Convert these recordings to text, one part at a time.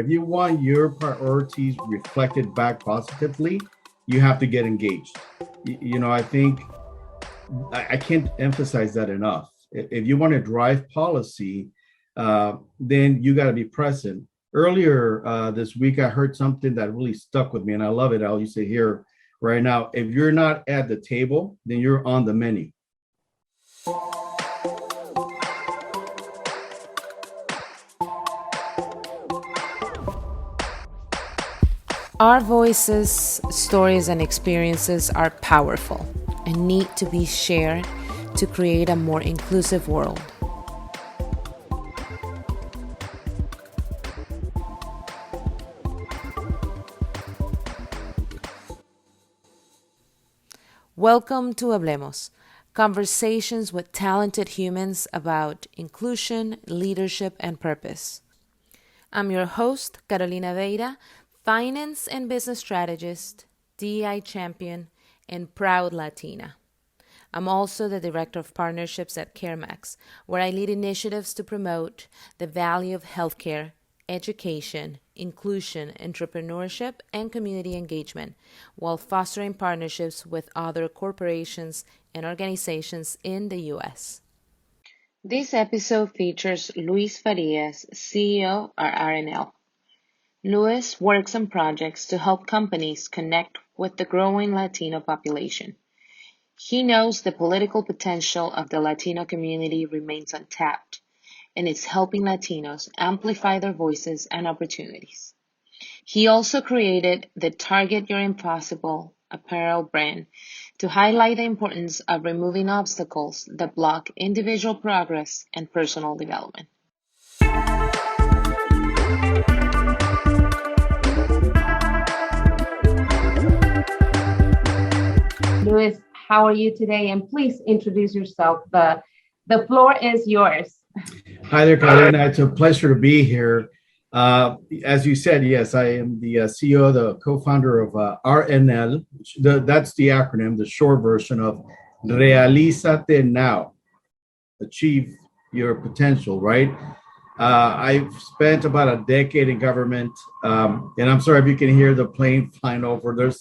If you want your priorities reflected back positively, you have to get engaged. I think I can't emphasize that enough. If you want to drive policy, then you got to be present. Earlier this week, I heard something that really stuck with me, and I love it. I'll use it here right now. If you're not at the table, then you're on the menu. Our voices, stories, and experiences are powerful and need to be shared to create a more inclusive world. Welcome to Hablemos, conversations with talented humans about inclusion, leadership, and purpose. I'm your host, Carolina Veira, finance and business strategist, DEI champion, and proud Latina. I'm also the Director of Partnerships at CareMax, where I lead initiatives to promote the value of healthcare, education, inclusion, entrepreneurship, and community engagement, while fostering partnerships with other corporations and organizations in the U.S. This episode features Luis Farias, CEO at RNL. Luis works on projects to help companies connect with the growing Latino population. He knows the political potential of the Latino community remains untapped, and is helping Latinos amplify their voices and opportunities. He also created the Target Your Impossible apparel brand to highlight the importance of removing obstacles that block individual progress and personal development. Luis, how are you today? And please introduce yourself. The floor is yours. Hi there, Carolina. It's a pleasure to be here. As you said, yes, I am the CEO, the co-founder of RNL. That's the acronym, the short version of Realízate Now. Achieve your potential, right? I've spent about a decade in government, and I'm sorry if you can hear the plane flying over.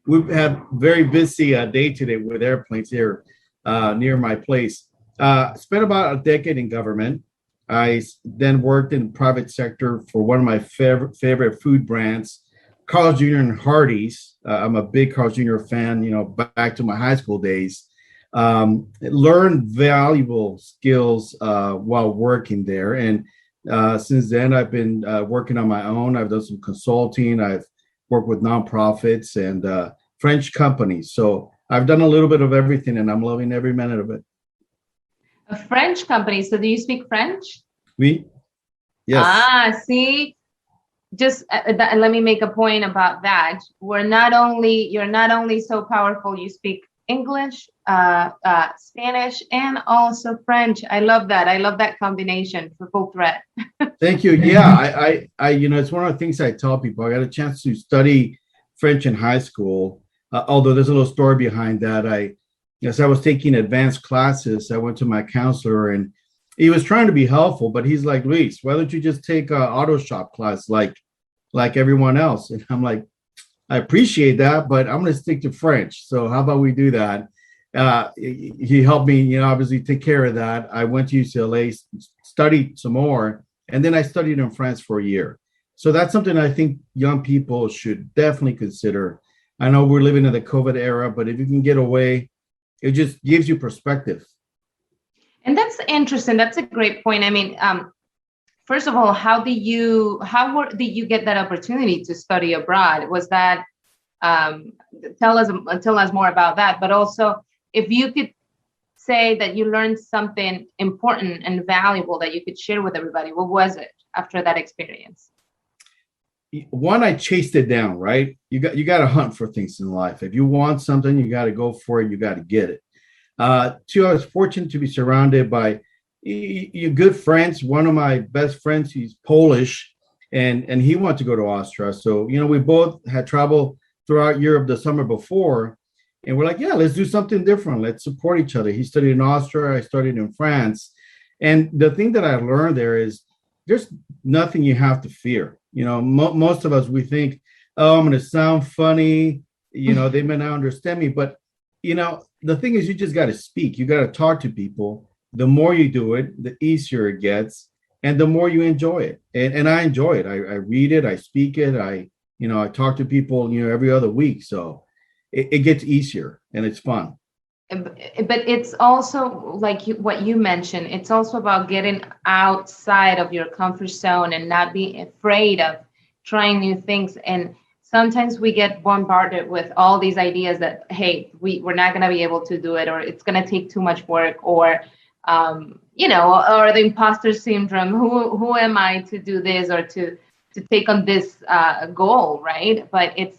We've had very busy day today with airplanes here near my place. Spent about a decade in government. I then worked in the private sector for one of my favorite food brands, Carl's Jr. and Hardee's. I'm a big Carl's Jr. fan, back to my high school days. Learned valuable skills while working there. And since then, I've been working on my own. I've done some consulting. I've worked with nonprofits and French companies. So I've done a little bit of everything, and I'm loving every minute of it. A French company. So do you speak French? Oui. Yes. See, just let me make a point about that. You're not only so powerful, you speak English, Spanish, and also French. I love that. I love that combination for full threat. Thank you. Yeah, I it's one of the things I tell people. I got a chance to study French in high school, although there's a little story behind that. As I was taking advanced classes, I went to my counselor, and he was trying to be helpful, but he's like, Luis, why don't you just take an auto shop class like everyone else? And I'm like, I appreciate that, but I'm going to stick to French. So how about we do that? He helped me, obviously take care of that. I went to UCLA, studied some more, and then I studied in France for a year. So that's something I think young people should definitely consider. I know we're living in the COVID era, but if you can get away, it just gives you perspective. And that's interesting. That's a great point. I mean, first of all, how did you get that opportunity to study abroad? Was that tell us more about that? But also, if you could say that you learned something important and valuable that you could share with everybody, what was it after that experience? One, I chased it down, right? You got to hunt for things in life. If you want something, you got to go for it. You got to get it. Two, I was fortunate to be surrounded by your good friends. One of my best friends, he's Polish, and he wanted to go to Austria. So, we both had traveled throughout Europe the summer before, and we're like, yeah, let's do something different. Let's support each other. He studied in Austria. I studied in France. And the thing that I learned there is there's nothing you have to fear. Most of us, we think, oh, I'm going to sound funny. They may not understand me, but the thing is, you just got to speak. You got to talk to people. The more you do it, the easier it gets, and the more you enjoy it. And I enjoy it. I read it, I speak it, I talk to people, every other week. So it gets easier and it's fun. But it's also like what you mentioned, it's also about getting outside of your comfort zone and not being afraid of trying new things. And sometimes we get bombarded with all these ideas that, hey, we're not going to be able to do it, or it's going to take too much work, or or the imposter syndrome. Who am I to do this or to take on this goal, right? But it's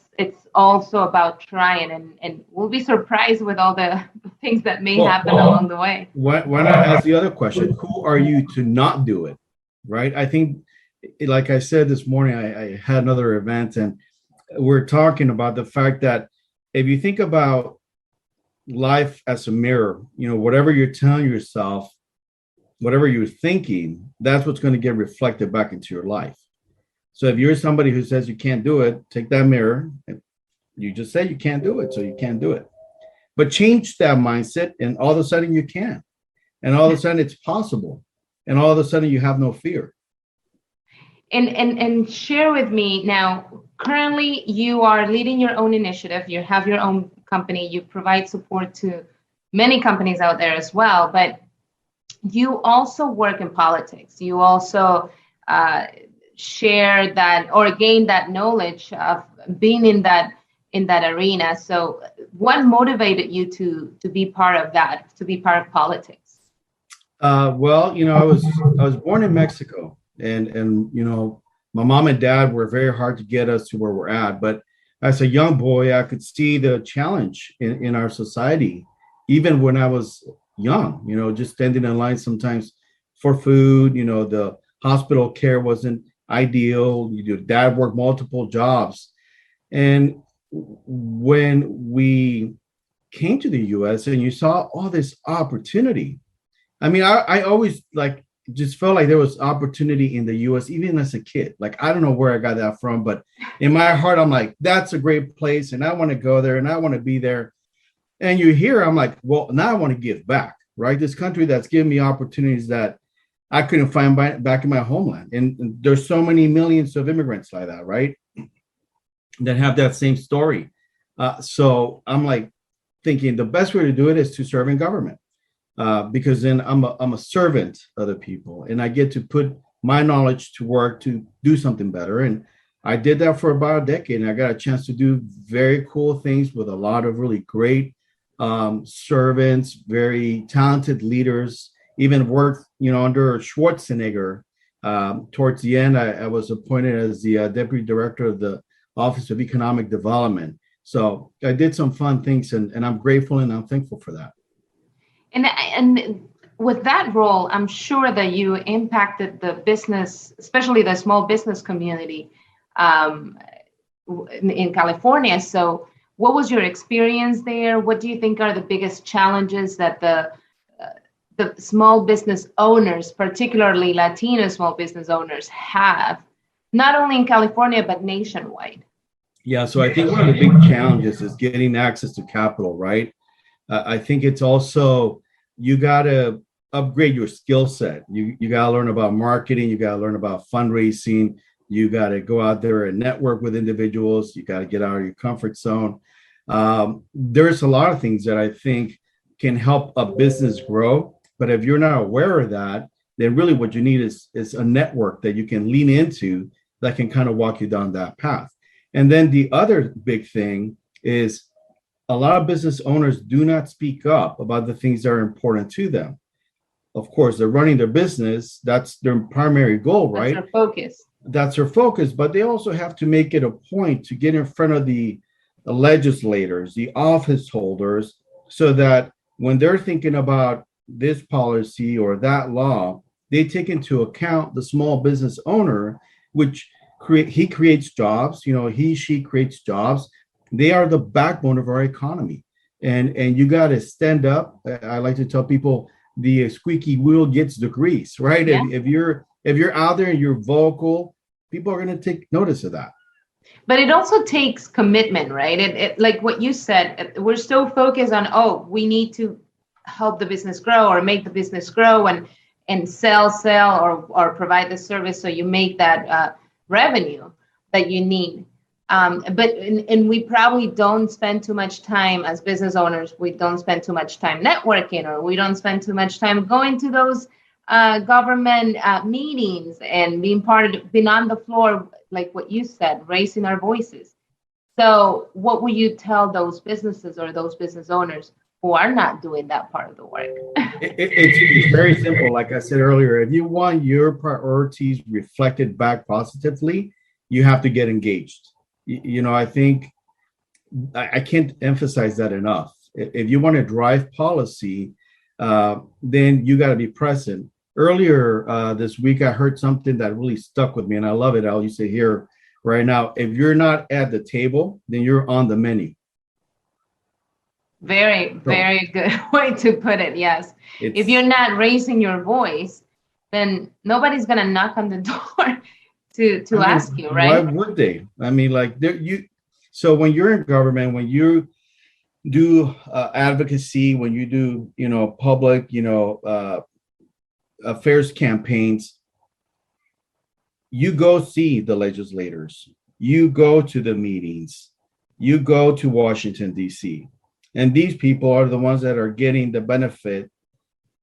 also about trying, and we'll be surprised with all the things that may happen along the way. Why not ask the other question? Who are you to not do it, right? I think, like I said this morning, I had another event, and we're talking about the fact that if you think about life as a mirror, whatever you're telling yourself, whatever you're thinking, that's what's going to get reflected back into your life. So if you're somebody who says you can't do it, take that mirror and you just say you can't do it, so you can't do it. But change that mindset, and all of a sudden you can. And all of a sudden it's possible. And all of a sudden you have no fear. And share with me now, currently you are leading your own initiative. You have your own company. You provide support to many companies out there as well. But you also work in politics. You also share that or gain that knowledge of being in that arena. So what motivated you to be part of that, to be part of politics? Well, I was born in Mexico, and my mom and dad were very hard to get us to where we're at. But as a young boy, I could see the challenge in our society, even when I was young, just standing in line sometimes for food. The hospital care wasn't ideal. Dad worked multiple jobs. And when we came to the US and you saw all this opportunity, I mean, I always just felt like there was opportunity in the US, even as a kid. Like, I don't know where I got that from, but in my heart, I'm like, that's a great place. And I want to go there and I want to be there. And you hear, I'm like, well, now I want to give back, right? This country that's given me opportunities that I couldn't find back in my homeland. And there's so many millions of immigrants like that, right? That have that same story. So I'm like thinking the best way to do it is to serve in government, because then I'm a servant of the people, and I get to put my knowledge to work to do something better. And I did that for about a decade, and I got a chance to do very cool things with a lot of really great servants, very talented leaders. Even worked, under Schwarzenegger. Towards the end, I was appointed as the deputy director of the Office of Economic Development. So I did some fun things, and I'm grateful and I'm thankful for that. And with that role, I'm sure that you impacted the business, especially the small business community in California. So what was your experience there? What do you think are the biggest challenges that the small business owners, particularly Latino small business owners, have, not only in California, but nationwide? Yeah, so I think one of the big challenges is getting access to capital, right? I think it's also, you got to upgrade your skill set. You got to learn about marketing. You got to learn about fundraising. You got to go out there and network with individuals. You got to get out of your comfort zone. There's a lot of things that I think can help a business grow. But if you're not aware of that, then really what you need is a network that you can lean into that can kind of walk you down that path. And then the other big thing is a lot of business owners do not speak up about the things that are important to them. Of course, they're running their business. That's their primary goal, right? That's their focus. That's their focus. But they also have to make it a point to get in front of the legislators, the office holders, so that when they're thinking about this policy or that law, they take into account the small business owner, which he creates jobs, she creates jobs. They are the backbone of our economy. And you got to stand up. I like to tell people the squeaky wheel gets the grease, right? Yeah. If you're out there and you're vocal people are going to take notice of that. But it also takes commitment, right? It like what you said, we're so focused on, oh, we need to help the business grow or make the business grow and sell or provide the service so you make that revenue that you need. But we probably don't spend too much time as business owners. We don't spend too much time networking, or we don't spend too much time going to those government meetings and being on the floor, like what you said, raising our voices. So what would you tell those businesses or those business owners who are not doing that part of the work? It's very simple. Like I said earlier, if you want your priorities reflected back positively, you have to get engaged. I think I can't emphasize that enough. If you want to drive policy, then you got to be present. Earlier this week, I heard something that really stuck with me, and I love it. I'll use it here right now. If you're not at the table, then you're on the menu. Very, very good way to put it. Yes. If you're not raising your voice, then nobody's going to knock on the door to ask you, right? Why would they? I mean, so when you're in government, when you do advocacy, when you do, public, affairs campaigns, you go see the legislators, you go to the meetings, you go to Washington, D.C., and these people are the ones that are getting the benefit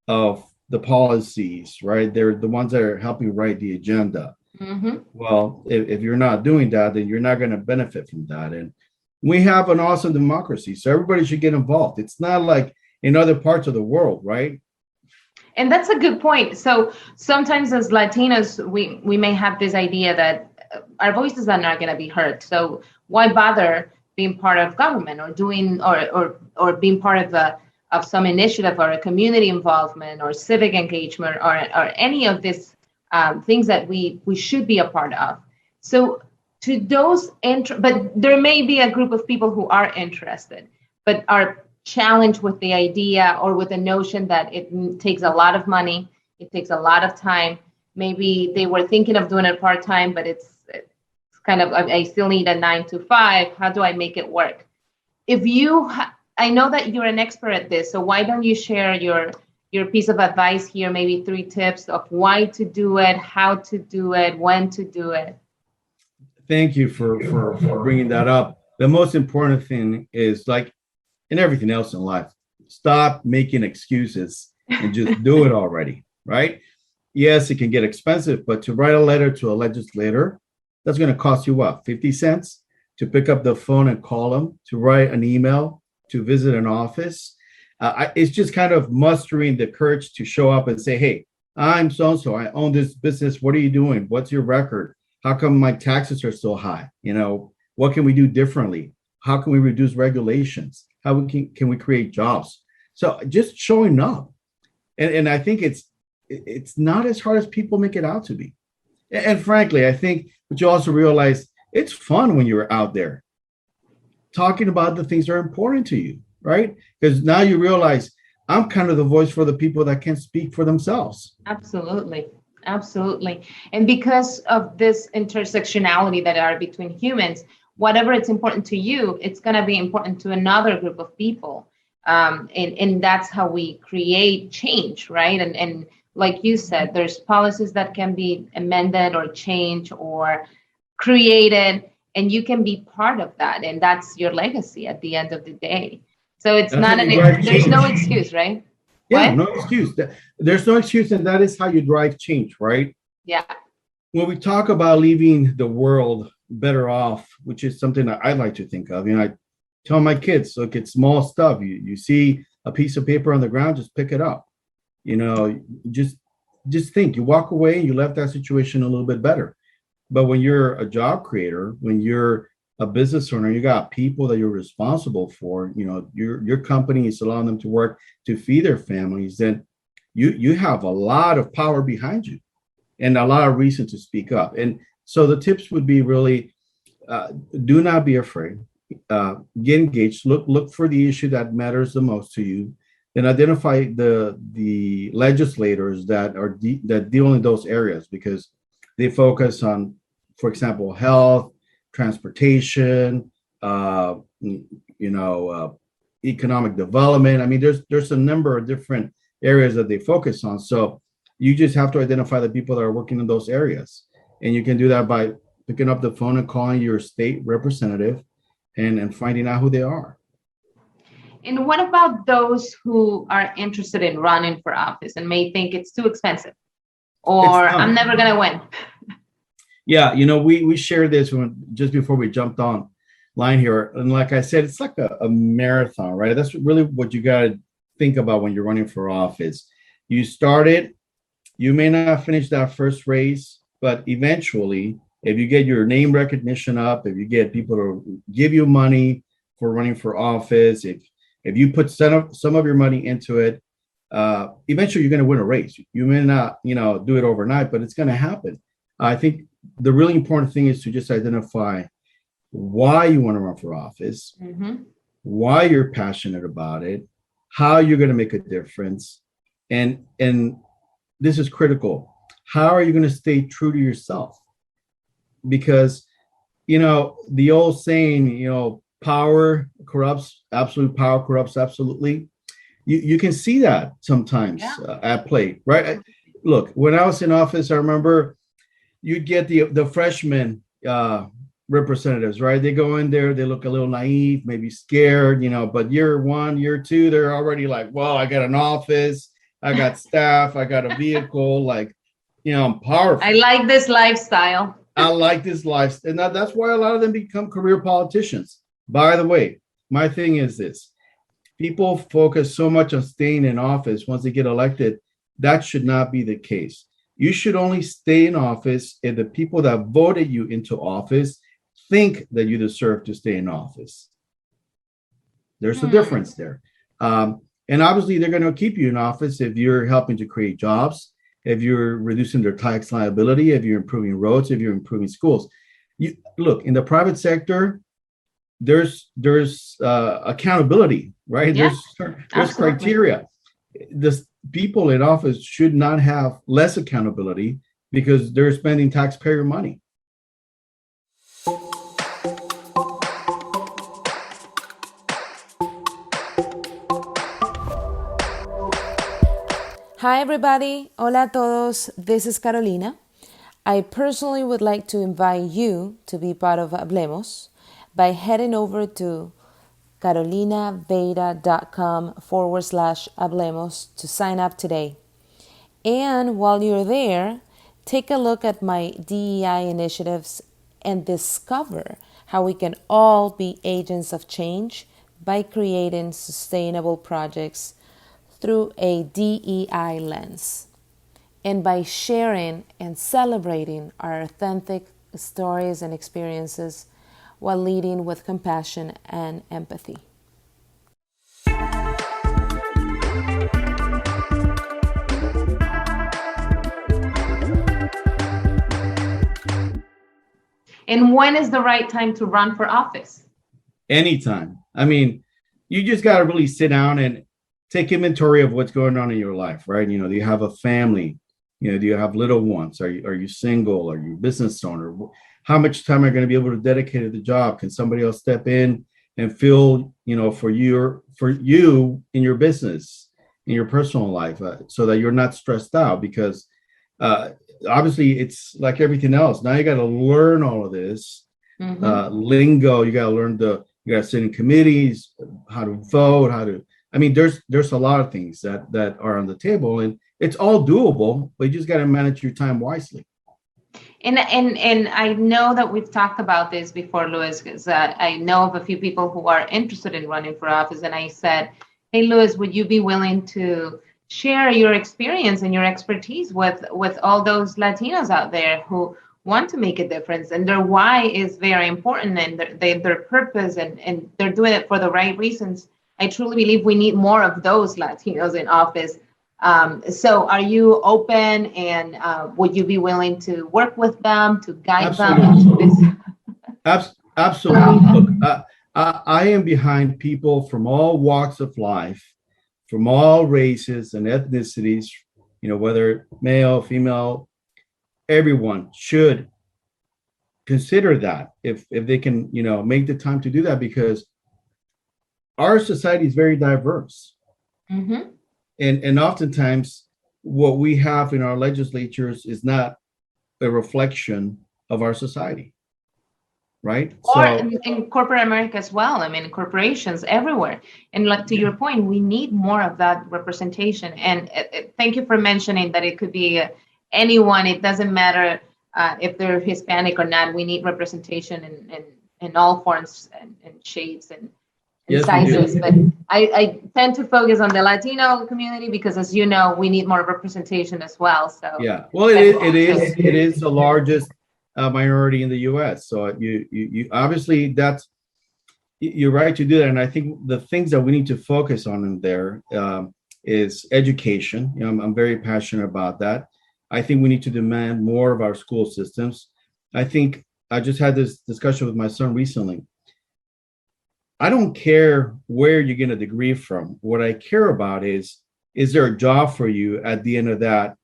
of the policies, right? They're the ones that are helping write the agenda. Mm-hmm. Well, if you're not doing that, then you're not going to benefit from that. And we have an awesome democracy, so everybody should get involved. It's not like in other parts of the world, right? And that's a good point. So sometimes as Latinos, we may have this idea that our voices are not going to be heard. So why bother being part of government or doing or being part of some initiative or a community involvement or civic engagement or any of these things that we should be a part of. So to those, but there may be a group of people who are interested, but are challenged with the idea or with the notion that it takes a lot of money, it takes a lot of time. Maybe they were thinking of doing it part-time, but it's kind of, I still need a 9 to 5. How do I make it work? I know that you're an expert at this, so why don't you share your piece of advice here, maybe 3 tips of why to do it, how to do it, when to do it. Thank you for bringing that up. The most important thing is, like in everything else in life, stop making excuses and just do it already, right? Yes, it can get expensive, but to write a letter to a legislator, that's going to cost you what, 50 cents? To pick up the phone and call them, to write an email, to visit an office. It's just kind of mustering the courage to show up and say, hey, I'm so-and-so, I own this business. What are you doing? What's your record? How come my taxes are so high? What can we do differently? How can we reduce regulations? How can we create jobs? So just showing up. And I think it's not as hard as people make it out to be. And frankly, I think what you also realize, it's fun when you're out there talking about the things that are important to you, right? Because now you realize I'm kind of the voice for the people that can't speak for themselves. Absolutely. Absolutely. And because of this intersectionality that are between humans, whatever it's important to you, it's going to be important to another group of people. And that's how we create change, right? And like you said, there's policies that can be amended or changed or created, and you can be part of that. And that's your legacy at the end of the day. So it's there's no excuse, right? Yeah, what? No excuse. There's no excuse, and that is how you drive change, right? Yeah. When we talk about leaving the world better off, which is something that I like to think of, I tell my kids, look, it's small stuff. You see a piece of paper on the ground, just pick it up. Just think. You walk away and you left that situation a little bit better. But when you're a job creator, when you're a business owner, you got people that you're responsible for, your company is allowing them to work to feed their families, then you have a lot of power behind you and a lot of reason to speak up. And so the tips would be really, do not be afraid, get engaged, look for the issue that matters the most to you, then identify the legislators that deal in those areas, because they focus on for example, health, transportation, uh, economic development. I mean, there's a number of different areas that they focus on. So you just have to identify the people that are working in those areas, and you can do that by picking up the phone and calling your state representative and finding out who they are. And what about those who are interested in running for office and may think it's too expensive or I'm never going to win? Yeah, we shared this just before we jumped on line here. And like I said, it's like a marathon, right? That's really what you got to think about when you're running for office. You started, you may not finish that first race, but eventually, if you get your name recognition up, if you get people to give you money for running for office, if you put some of your money into it, eventually you're going to win a race. You may not, do it overnight, but it's going to happen. I think the really important thing is to just identify why you want to run for office, why you're passionate about it, how you're going to make a difference, and this is critical. How are you going to stay true to yourself? Because the old saying, power corrupts, absolute power corrupts absolutely. You can see that sometimes at play, right? Look, when I was in office, I remember you'd get the freshman representatives, right? They go in there, they look a little naive, maybe scared, but year one, year two, they're already like, well, I got an office, I got staff, I got a vehicle, like, I'm powerful. I like this lifestyle. I like this lifestyle. And that's why a lot of them become career politicians. By the way, my thing is this. People focus so much on staying in office once they get elected. That should not be the case. You should only stay in office if the people that voted you into office think that you deserve to stay in office. There's a difference there. And obviously, they're going to keep you in office if you're helping to create jobs, if you're reducing their tax liability, if you're improving roads, if you're improving schools. Look, in the private sector, there's accountability, right? Yeah, there's criteria. The people in office should not have less accountability because they're spending taxpayer money. Hi everybody, hola a todos, this is Carolina. I personally would like to invite you to be part of Hablemos by heading over to carolinaveda.com/Hablemos to sign up today. And while you're there, take a look at my DEI initiatives and discover how we can all be agents of change by creating sustainable projects through a DEI lens, and by sharing and celebrating our authentic stories and experiences while leading with compassion and empathy. And when is the right time to run for office? Anytime. I mean, you just got to really sit down and take inventory of what's going on in your life, right? Do you have a family? Do you have little ones? Are you single? Are you a business owner? How much time are you going to be able to dedicate to the job? Can somebody else step in and fill, for you in your business, in your personal life, so that you're not stressed out? Because obviously it's like everything else. Now you got to learn all of this lingo. You got to learn you got to sit in committees, how to vote, there's a lot of things that are on the table, and it's all doable, but you just got to manage your time wisely. And I know that we've talked about this before, Luis, because I know of a few people who are interested in running for office. And I said, hey, Luis, would you be willing to share your experience and your expertise with all those Latinos out there who want to make a difference, and their why is very important, and their purpose, and they're doing it for the right reasons? I truly believe we need more of those Latinos in office. So are you open, and would you be willing to work with them, to guide them into this? Absolutely. Look, I am behind people from all walks of life, from all races and ethnicities, whether male, female, everyone should consider that if they can, make the time to do that, because our society is very diverse. Mm-hmm. And oftentimes what we have in our legislatures is not a reflection of our society, right? Or So in corporate America as well. I mean, corporations everywhere. And like to your point, we need more of that representation. And thank you for mentioning that it could be anyone. It doesn't matter if they're Hispanic or not. We need representation in all forms and shapes and yes, we sizes. do. But I tend to focus on the Latino community because, as you know, we need more representation as well. So Yeah, well, it is the largest minority in the U.S. So you obviously you're right to do that. And I think the things that we need to focus on in there is education. I'm very passionate about that. I think we need to demand more of our school systems. I think I just had this discussion with my son recently. I don't care where you get a degree from. What I care about is there a job for you at the end of that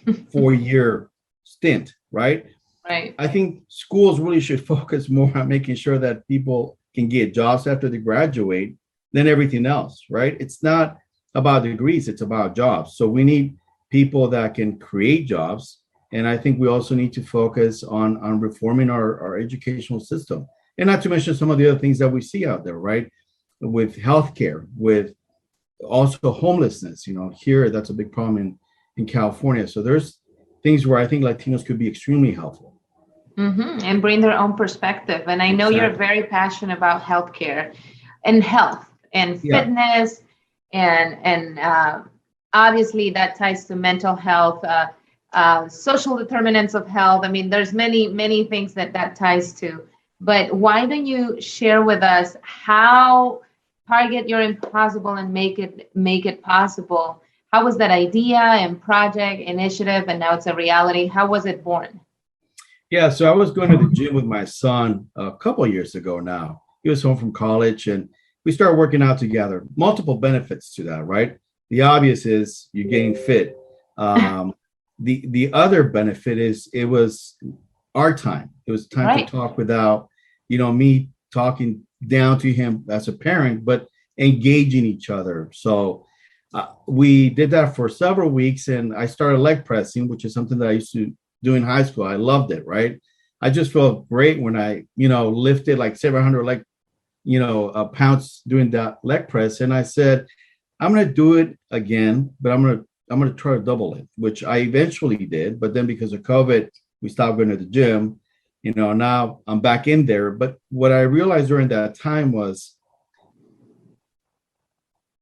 4-year stint, right? Right. I think schools really should focus more on making sure that people can get jobs after they graduate than everything else, right? It's not about degrees, it's about jobs. So we need people that can create jobs. And I think we also need to focus on reforming our educational system. And not to mention some of the other things that we see out there, right? With healthcare, with also homelessness. Here that's a big problem in California. So there's things where I think Latinos could be extremely helpful. Mm-hmm. And bring their own perspective. And I know you're very passionate about healthcare and health and fitness, and obviously that ties to mental health, social determinants of health. I mean, there's many things that ties to. But why don't you share with us how target your impossible and make it possible? How was that idea and project initiative, and now it's a reality? How was it born? Yeah, so I was going to the gym with my son a couple of years ago now. He was home from college and we started working out together. Multiple benefits to that, right? The obvious is you're getting fit. The other benefit is it was our time. It was time to talk without, me talking down to him as a parent, but engaging each other. So we did that for several weeks, and I started leg pressing, which is something that I used to do in high school. I loved it, right? I just felt great when I, lifted like 700 pounds doing that leg press. And I said, I'm going to do it again, but I'm going to try to double it, which I eventually did. But then because of COVID, we stopped going to the gym. Now I'm back in there. But what I realized during that time was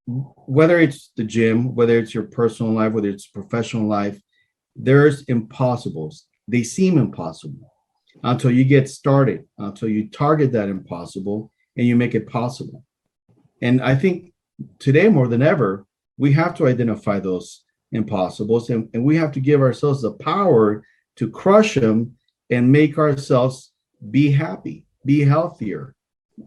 whether it's the gym, whether it's your personal life, whether it's professional life, there's impossibles. They seem impossible until you get started, until you target that impossible and you make it possible. And I think today more than ever, we have to identify those impossibles, and we have to give ourselves the power to crush them and make ourselves be happy, be healthier.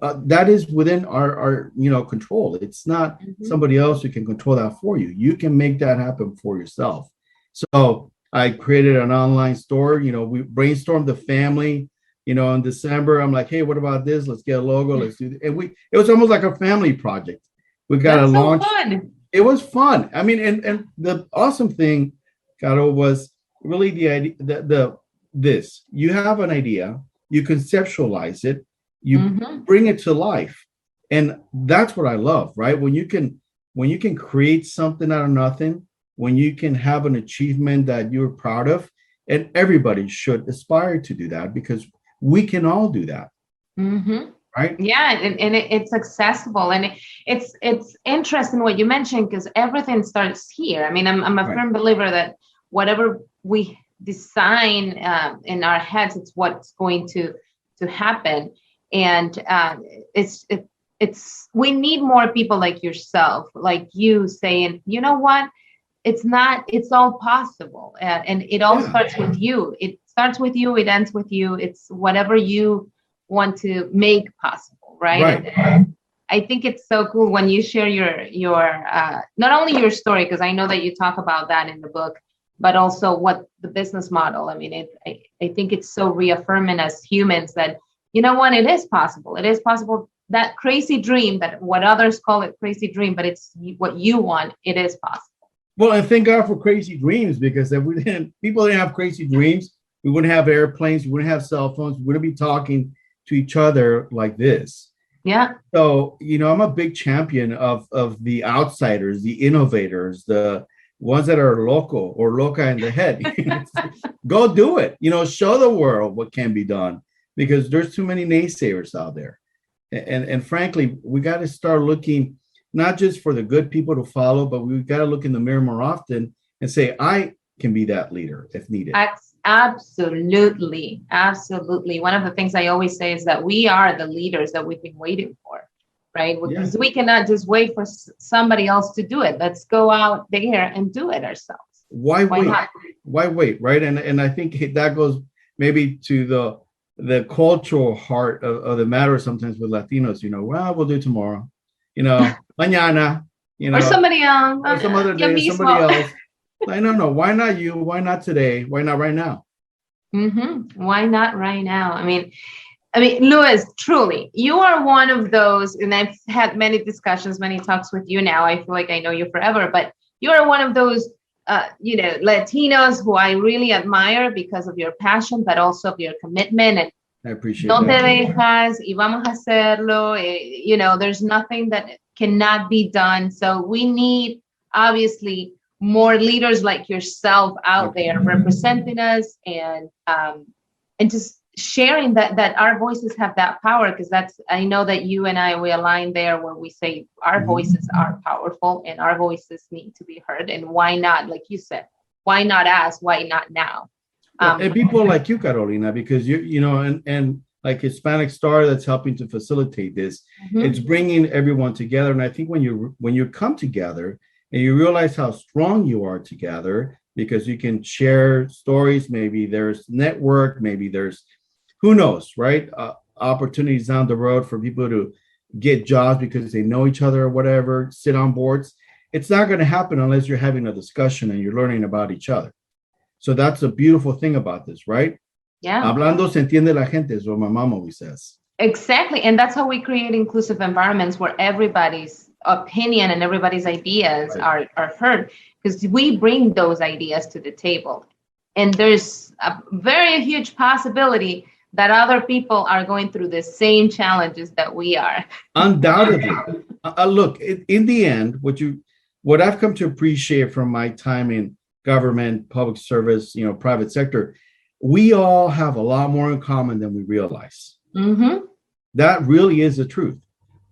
That is within our control. It's not somebody else who can control that for you. You can make that happen for yourself. So I created an online store. We brainstormed the family. In December, I'm like, hey, what about this? Let's get a logo. Let's do it. And it was almost like a family project. We got a launch. Fun. It was fun. I mean, and the awesome thing, Caro, was really the idea. This you have an idea, you conceptualize it, you bring it to life, and that's what I love. Right? When you can create something out of nothing, when you can have an achievement that you're proud of, and everybody should aspire to do that because we can all do that. Right? Yeah, and it's accessible, and it's interesting what you mentioned because everything starts here. I mean, I'm a firm believer that whatever we design in our heads, it's what's going to happen, and it's we need more people like yourself, like you saying, you know what, it's all possible, and it all starts with you. It starts with you, it ends with you. It's whatever you want to make possible, right? And I think it's so cool when you share your not only your story, because I know that you talk about that in the book, but also what the business model. I mean, I think it's so reaffirming as humans that, you know what, it is possible. It is possible. That crazy dream, that what others call it crazy dream, but it's what you want, it is possible. Well, and thank God for crazy dreams, because if people didn't have crazy dreams, we wouldn't have airplanes, we wouldn't have cell phones, we wouldn't be talking to each other like this. Yeah. So, I'm a big champion of the outsiders, the innovators, the ones that are local or loca in the head. Go do it. Show the world what can be done, because there's too many naysayers out there. And frankly, we got to start looking not just for the good people to follow, but we've got to look in the mirror more often and say, I can be that leader if needed. Absolutely. Absolutely. One of the things I always say is that we are the leaders that we've been waiting for, right? Because we cannot just wait for somebody else to do it. Let's go out there and do it ourselves. Why wait? Not? Why wait, right? And I think that goes maybe to the cultural heart of the matter sometimes with Latinos. Well, we'll do it tomorrow. Mañana. Or somebody else. Or some other day, somebody else. No. Why not you? Why not today? Why not right now? Why not right now? I mean, Luis, truly, you are one of those, and I've had many discussions, many talks with you now. I feel like I know you forever, but you are one of those, Latinos who I really admire because of your passion, but also of your commitment. And I appreciate no that. te dejas y vamos a hacerlo. There's nothing that cannot be done. So we need, obviously, more leaders like yourself out there representing us and just sharing that our voices have that power, because I know that you and we align there where we say our voices are powerful and our voices need to be heard. And why not, like you said, why not us? Why not now? And people like you, Carolina, because and like Hispanic Star that's helping to facilitate this, it's bringing everyone together. And I think when you come together and you realize how strong you are together, because you can share stories, maybe there's network, maybe there's, who knows, right? Opportunities down the road for people to get jobs because they know each other or whatever, sit on boards. It's not going to happen unless you're having a discussion and you're learning about each other. So that's a beautiful thing about this, right? Yeah. Hablando se entiende la gente, is what my mom always says. Exactly. And that's how we create inclusive environments where everybody's opinion and everybody's ideas are heard, because we bring those ideas to the table. And there's a very huge possibility that other people are going through the same challenges that we are. Undoubtedly. Look, in the end, what I've come to appreciate from my time in government, public service, private sector, we all have a lot more in common than we realize. That really is the truth.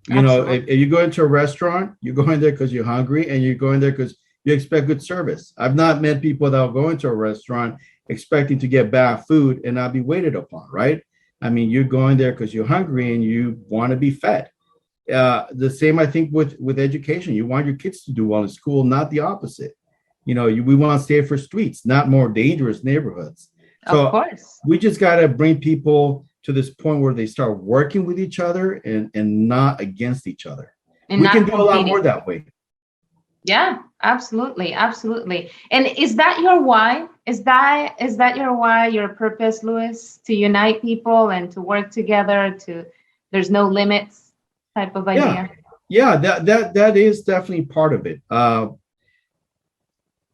If you go into a restaurant, you're going there because you're hungry, and you're going there because you expect good service. I've not met people that will go into a restaurant expecting to get bad food and not be waited upon, right? I mean, you're going there because you're hungry and you want to be fed. The same, I think, with education. You want your kids to do well in school, not the opposite. We want safer streets, not more dangerous neighborhoods. So of course, we just got to bring people to this point where they start working with each other and not against each other. And we can do a lot more that way. Yeah, absolutely. Absolutely. And is that your why? Is that your why, your purpose, Luis, to unite people and to work together there's no limits type of idea? Yeah, that is definitely part of it.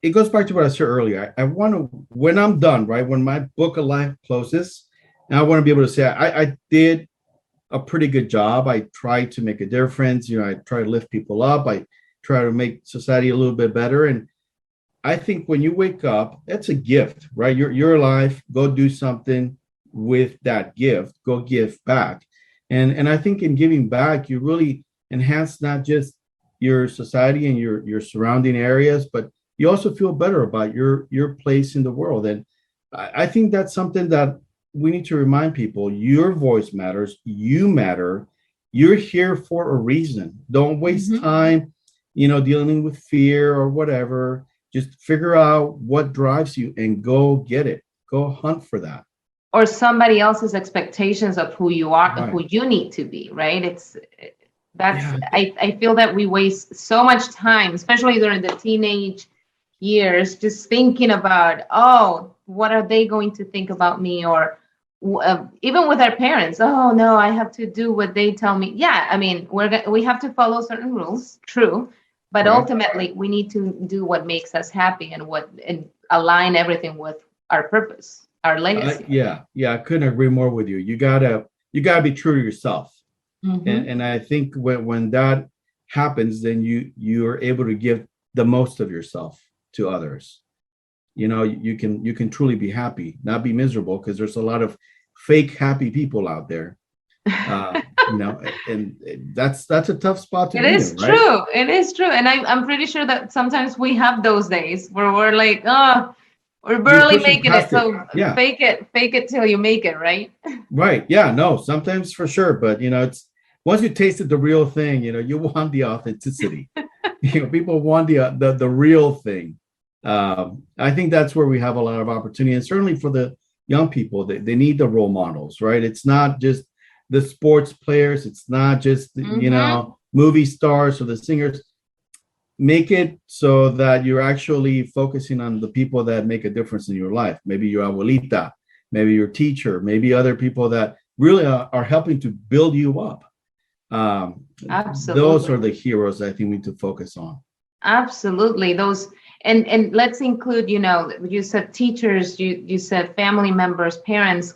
It goes back to what I said earlier. I want to, when I'm done, right, when my book of life closes, and I want to be able to say I did a pretty good job. I tried to make a difference. I try to lift people up. I try to make society a little bit better. And I think when you wake up, that's a gift, right? You're alive. Go do something with that gift. Go give back. And I think in giving back, you really enhance not just your society and your surrounding areas, but you also feel better about your place in the world. And I think that's something that we need to remind people. Your voice matters. You matter. You're here for a reason. Don't waste time, dealing with fear or whatever. Just figure out what drives you and go get it. Go hunt for that. Or somebody else's expectations of who you are, right, who you need to be, right? I feel that we waste so much time, especially during the teenage years just thinking about, oh, what are they going to think about me? Or even with our parents, oh no, I have to do what they tell me. Yeah, I mean, we have to follow certain rules, true, but Right. ultimately we need to do what makes us happy and align everything with our purpose, our legacy. Yeah, I couldn't agree more with you. You gotta be true to yourself. Mhm. And I think when that happens, then you're able to give the most of yourself to others. You can truly be happy, not be miserable, because there's a lot of fake happy people out there. Uh, and that's a tough spot to It be is in, right? true. It is true. And I'm pretty sure that sometimes we have those days where we're like, oh, we're You're barely pushing making it. past it. So Yeah, fake it till you make it, right? right. Yeah, no, sometimes for sure, but it's once you tasted the real thing, you want the authenticity. People want the real thing. I think that's where we have a lot of opportunity, and certainly for the young people, they need the role models, right? It's not just the sports players, it's not just Mm-hmm. movie stars or the singers. Make it so that you're actually focusing on the people that make a difference in your life. Maybe your abuelita, maybe your teacher, maybe other people that really are helping to build you up. Those are Absolutely. the heroes I think we need to focus on. Absolutely. Those and let's include, you said teachers, you said family members, parents,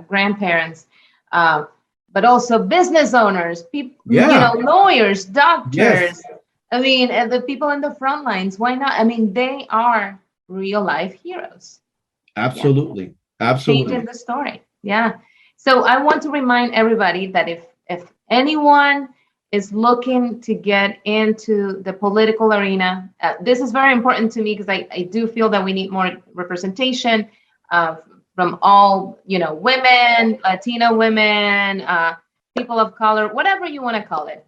grandparents, uh, but also business owners, people, Yeah. lawyers, Yes. doctors. I mean, and the people in the front lines. Why not? I mean, they are real life heroes. Yeah, Absolutely. changing Absolutely. the story. Yeah. So I want to remind everybody that if anyone is looking to get into the political arena, this is very important to me because I do feel that we need more representation uh, from all, women, Latino women, people of color, whatever you want to call it.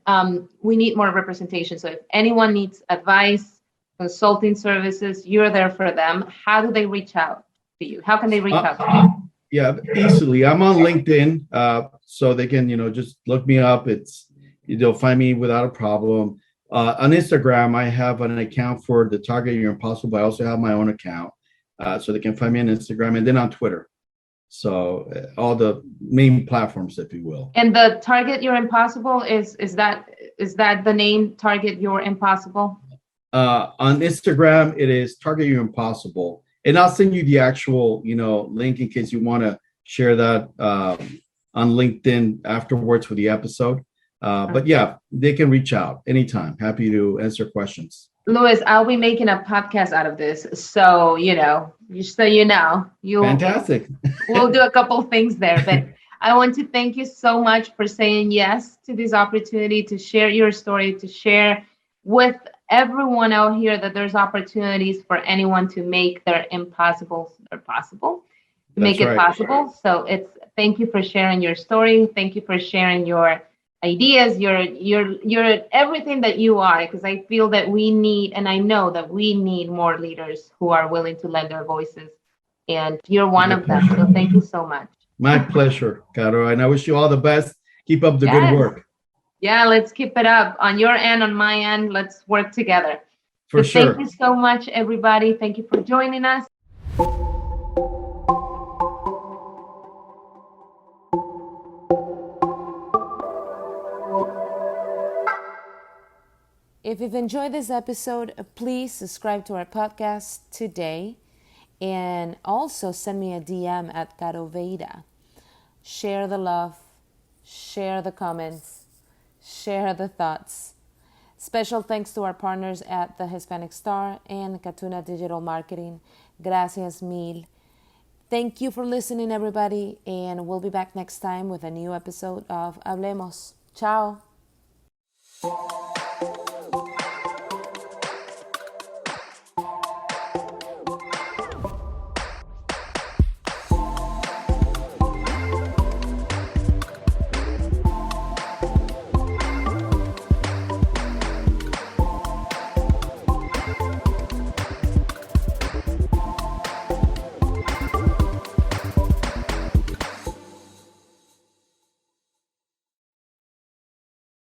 We need more representation. So if anyone needs advice, consulting services, you're there for them. How do they reach out to you? How can they reach Uh, out to you? yeah, easily. I'm on LinkedIn, so they can, just look me up. They'll find me without a problem. On Instagram, I have an account for the Target You're Impossible, but I also have my own account, so they can find me on Instagram and then on Twitter. So all the main platforms, if you will. And the Target You're Impossible is that the name Target You're Impossible? On Instagram, it is Target You Impossible, and I'll send you the actual, link in case you want to share that on LinkedIn afterwards for the episode. But yeah, they can reach out anytime. Happy to answer questions. Louis, I'll be making a podcast out of this, so you'll Fantastic. we'll do a couple things there. But I want to thank you so much for saying yes to this opportunity to share your story, to share with everyone out here that there's opportunities for anyone to make their impossibles possible, to make That's it right. possible. So thank you for sharing your story. Thank you for sharing your ideas, your everything that you are, because I feel that we need, and I know that we need more leaders who are willing to lend their voices, and you're one My of them. pleasure. So thank you so much. My pleasure, Caro. And I wish you all the best. Keep up the good Yes. work. Yeah, let's keep it up on your end, on my end. Let's work together. For So thank you sure. so much, everybody. Thank you for joining us. If you've enjoyed this episode, please subscribe to our podcast today and also send me a DM at Caro Veira. Share the love, share the comments, share the thoughts. Special thanks to our partners at the Hispanic Star and Catuna Digital Marketing. Gracias mil. Thank you for listening, everybody, and we'll be back next time with a new episode of Hablemos. Ciao.